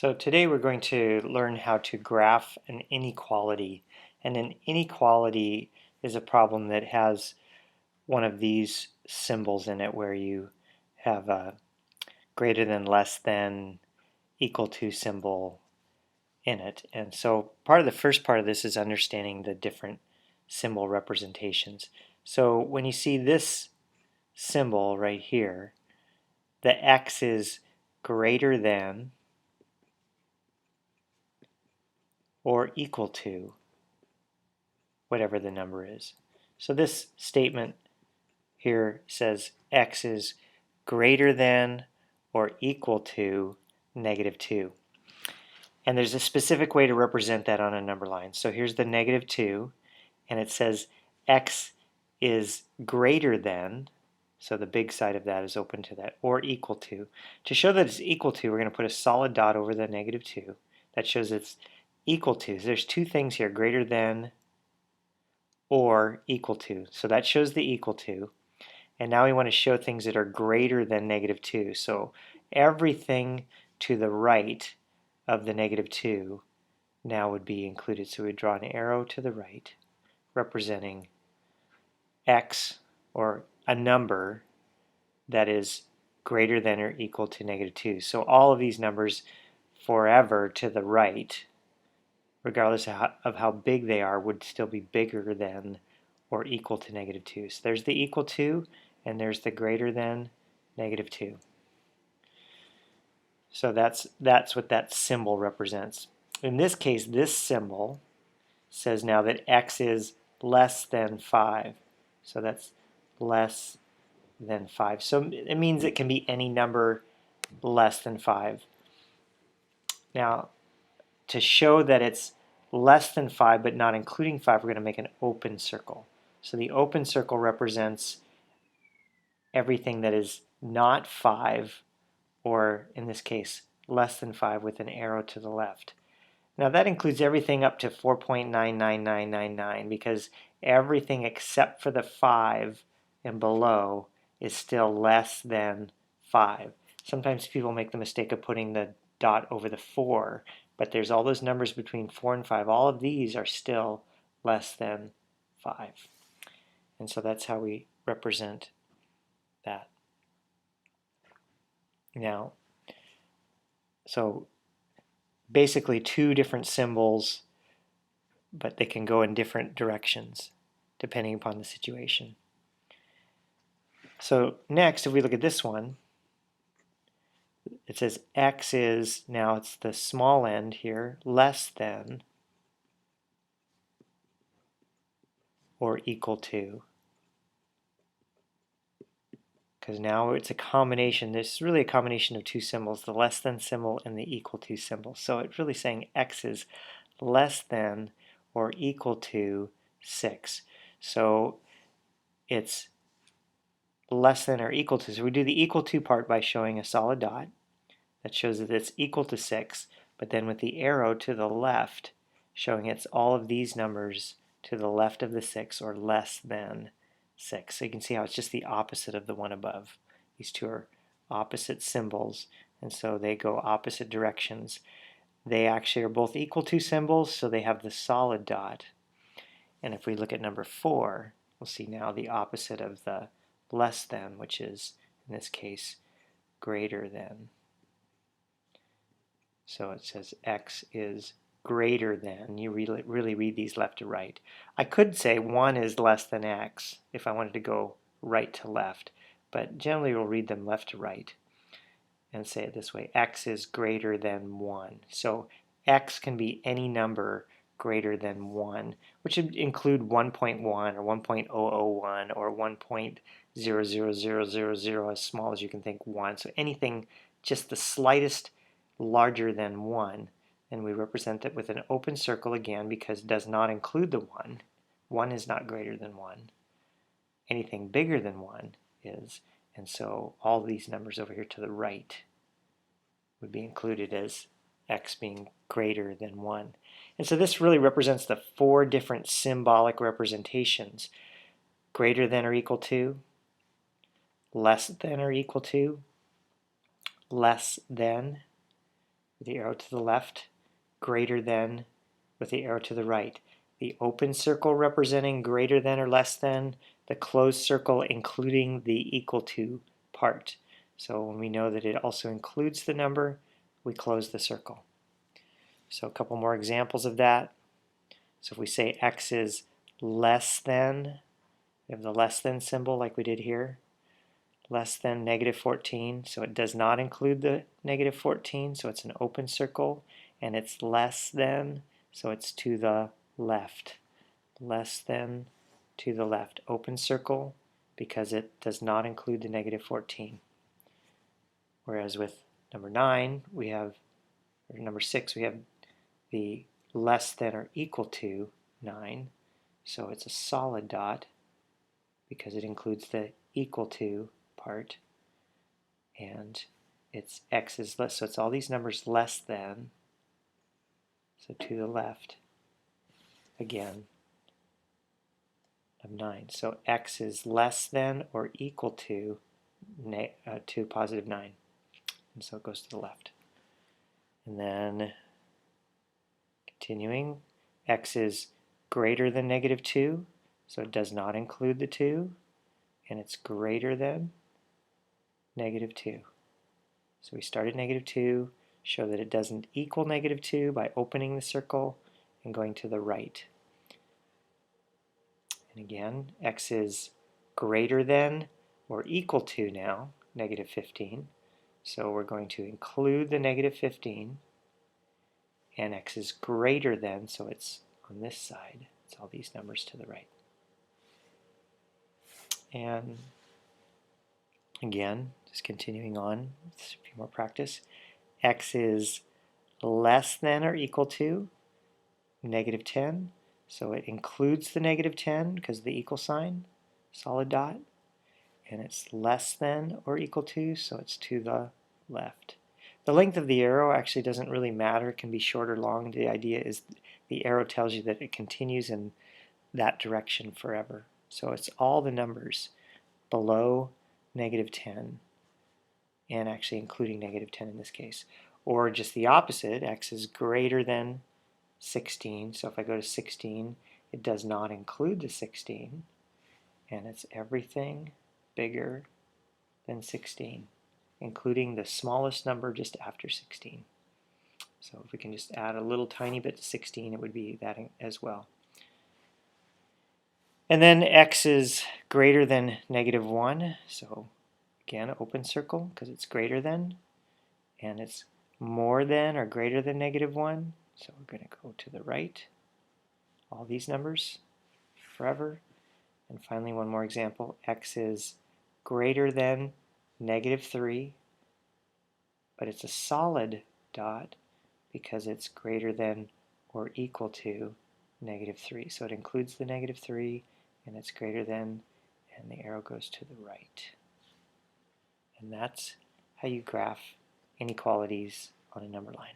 So today we're going to learn how to graph an inequality. And an inequality is a problem that has one of these symbols in it where you have a greater than, less than, equal to symbol in it. And so the first part of this is understanding the different symbol representations. So when you see this symbol right here, the x is greater than or equal to whatever the number is. So this statement here says x is greater than or equal to -2. And there's a specific way to represent that on a number line. So here's the -2, and it says x is greater than, so the big side of that is open to that, or equal to. To show that it's equal to, we're going to put a solid dot over the -2. That shows it's equal to. So there's two things here, greater than or equal to. So that shows the equal to. And now we want to show things that are greater than -2. So everything to the right of the -2 now would be included. So we draw an arrow to the right representing x, or a number that is greater than or equal to -2. So all of these numbers forever to the right, regardless of how big they are, would still be bigger than or equal to -2. So there's the equal to, and there's the greater than -2. So that's what that symbol represents. In this case, this symbol says now that x is less than 5. So that's less than 5. So it means it can be any number less than 5. Now, to show that it's less than 5 but not including 5, we're going to make an open circle. So the open circle represents everything that is not 5, or in this case, less than 5 with an arrow to the left. Now that includes everything up to 4.99999 because everything except for the 5 and below is still less than 5. Sometimes people make the mistake of putting the dot over the 4, but there's all those numbers between 4 and 5. All of these are still less than 5. And so that's how we represent that. Now, so basically two different symbols, but they can go in different directions depending upon the situation. So next, if we look at this one, it says x is, now it's the small end here, less than or equal to. Because now it's a combination, this is really a combination of two symbols, the less than symbol and the equal to symbol. So it's really saying x is less than or equal to 6. So it's less than or equal to. So we do the equal to part by showing a solid dot. That shows that it's equal to 6, but then with the arrow to the left, showing it's all of these numbers to the left of the 6 or less than 6. So you can see how it's just the opposite of the one above. These two are opposite symbols, and so they go opposite directions. They actually are both equal to symbols, so they have the solid dot. And if we look at number 4, we'll see now the opposite of the less than, which is, in this case, greater than. So it says x is greater than. You really read these left to right. I could say 1 is less than x if I wanted to go right to left, but generally we'll read them left to right and say it this way: x is greater than 1. So x can be any number greater than 1, which would include 1.1 or 1.001 or 1.00000, as small as you can think 1. So anything just the slightest larger than 1, and we represent it with an open circle again because it does not include the 1. 1 is not greater than 1. Anything bigger than 1 is, and so all these numbers over here to the right would be included as x being greater than 1. And so this really represents the 4 different symbolic representations: greater than or equal to, less than or equal to, less than, with the arrow to the left, greater than with the arrow to the right. The open circle representing greater than or less than, the closed circle including the equal to part. So when we know that it also includes the number, we close the circle. So a couple more examples of that. So if we say x is less than, we have the less than symbol like we did here, less than negative 14, so it does not include the negative 14, so it's an open circle, and it's less than, so it's to the left. Less than, to the left, open circle, because it does not include the negative 14. Whereas with number 9, we have, or number 6, we have the less than or equal to 9, so it's a solid dot because it includes the equal to part, and it's x is less, so it's all these numbers less than, so to the left again of 9. So x is less than or equal to positive 9, and so it goes to the left. And then continuing, x is greater than negative 2, so it does not include the 2, and it's greater than negative 2. So we start at negative 2, show that it doesn't equal negative 2 by opening the circle and going to the right. And again, x is greater than or equal to now negative 15. So we're going to include the negative 15, and x is greater than, so it's on this side. It's all these numbers to the right. And again, just continuing on with a few more practice. X is less than or equal to negative 10, so it includes the negative 10 because of the equal sign, solid dot, and it's less than or equal to, so it's to the left. The length of the arrow actually doesn't really matter. It can be short or long. The idea is the arrow tells you that it continues in that direction forever. So it's all the numbers below negative 10, and actually including negative 10 in this case. Or just the opposite, x is greater than 16. So if I go to 16, it does not include the 16, and it's everything bigger than 16, including the smallest number just after 16. So if we can just add a little tiny bit to 16, it would be that as well. And then x is greater than negative 1, so again, open circle because it's greater than, and it's more than or greater than negative 1, so we're going to go to the right, all these numbers forever. And finally, one more example, x is greater than negative 3, but it's a solid dot because it's greater than or equal to negative 3. So it includes the negative 3, and it's greater than, and the arrow goes to the right. And that's how you graph inequalities on a number line.